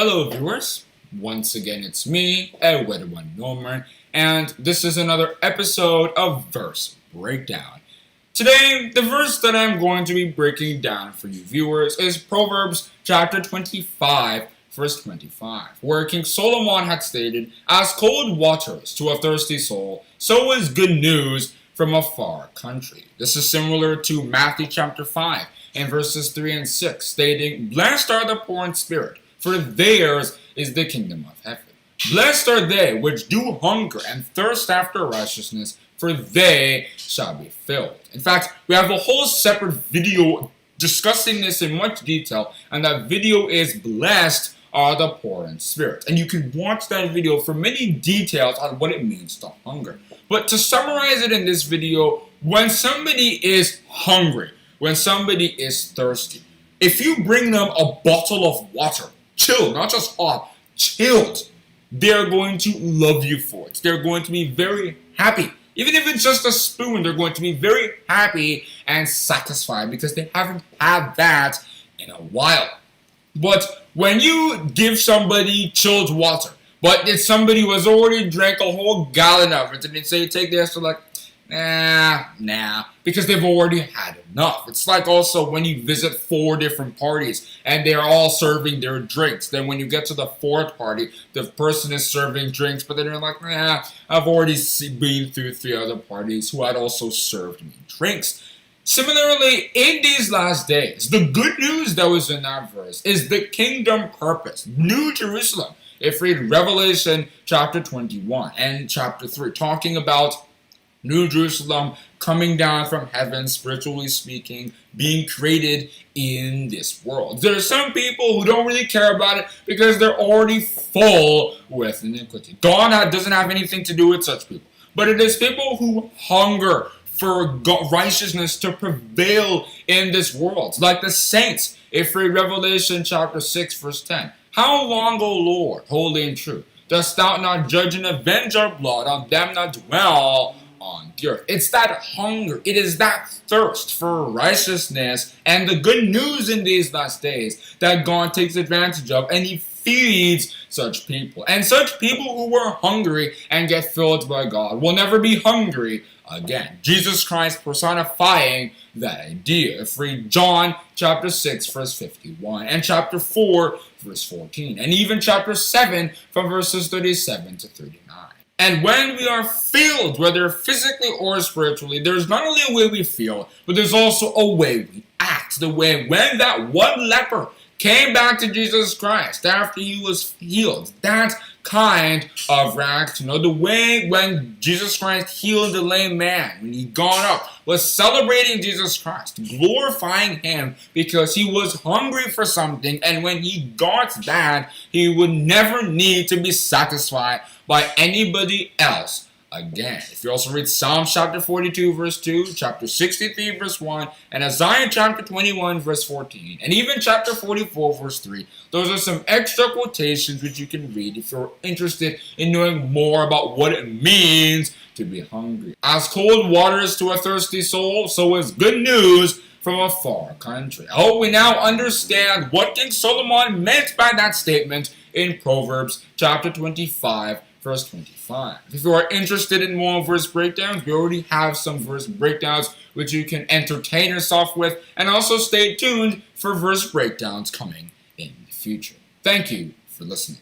Hello viewers, once again it's me, Ewaenruwa Nomaren, and this is another episode of Verse Breakdown. Today, the verse that I'm going to be breaking down for you viewers is Proverbs chapter 25, verse 25, where King Solomon had stated, "As cold waters to a thirsty soul, so is good news from a far country." This is similar to Matthew chapter 5 and verses 3 and 6, stating, "Blessed are the poor in spirit, for theirs is the kingdom of heaven. Blessed are they which do hunger and thirst after righteousness, for they shall be filled." In fact, we have a whole separate video discussing this in much detail, and that video is "Blessed are the poor in spirit." And you can watch that video for many details on what it means to hunger. But to summarize it in this video, when somebody is hungry, when somebody is thirsty, if you bring them a bottle of water, chilled, not just hot, chilled, they're going to love you for it. They're going to be very happy. Even if it's just a spoon, they're going to be very happy and satisfied because they haven't had that in a while. But when you give somebody chilled water, but it's somebody who has already drank a whole gallon of it, and they say, "Take this," they're like, nah, because they've already had enough. It's like also when you visit 4 different parties and they're all serving their drinks. Then when you get to the 4th party, the person is serving drinks, but then you're like, I've already been through 3 other parties who had also served me drinks. Similarly, in these last days, the good news that was in that verse is the kingdom purpose, New Jerusalem. If we read Revelation chapter 21 and chapter 3, talking about New Jerusalem coming down from heaven, spiritually speaking, being created in this world. There are some people who don't really care about it because they're already full with iniquity. God doesn't have anything to do with such people. But it is people who hunger for righteousness to prevail in this world, like the saints. If we read Revelation chapter 6, verse 10, "How long, O Lord, holy and true, dost thou not judge and avenge our blood on them that dwell on the earth?" It's that hunger, it is that thirst for righteousness and the good news in these last days that God takes advantage of, and He feeds such people. And such people who were hungry and get filled by God will never be hungry again. Jesus Christ personifying that idea. If we read John chapter 6 verse 51 and chapter 4 verse 14 and even chapter 7 from verses 37 to 39. And when we are filled, whether physically or spiritually, there's not only a way we feel, but there's also a way we act. The way when that one leper came back to Jesus Christ after he was healed, that kind of reaction. The way when Jesus Christ healed the lame man, when he got up, was celebrating Jesus Christ, glorifying Him because he was hungry for something, and when he got that, he would never need to be satisfied by anybody else again. If you also read Psalm chapter 42 verse 2, chapter 63 verse 1, and Isaiah chapter 21 verse 14, and even chapter 44 verse 3, those are some extra quotations which you can read if you're interested in knowing more about what it means to be hungry. As cold waters to a thirsty soul, so is good news from a far country. I hope we now understand what King Solomon meant by that statement in Proverbs chapter 25 verse 25. If you are interested in more verse breakdowns, we already have some verse breakdowns which you can entertain yourself with, and also stay tuned for verse breakdowns coming in the future. Thank you for listening.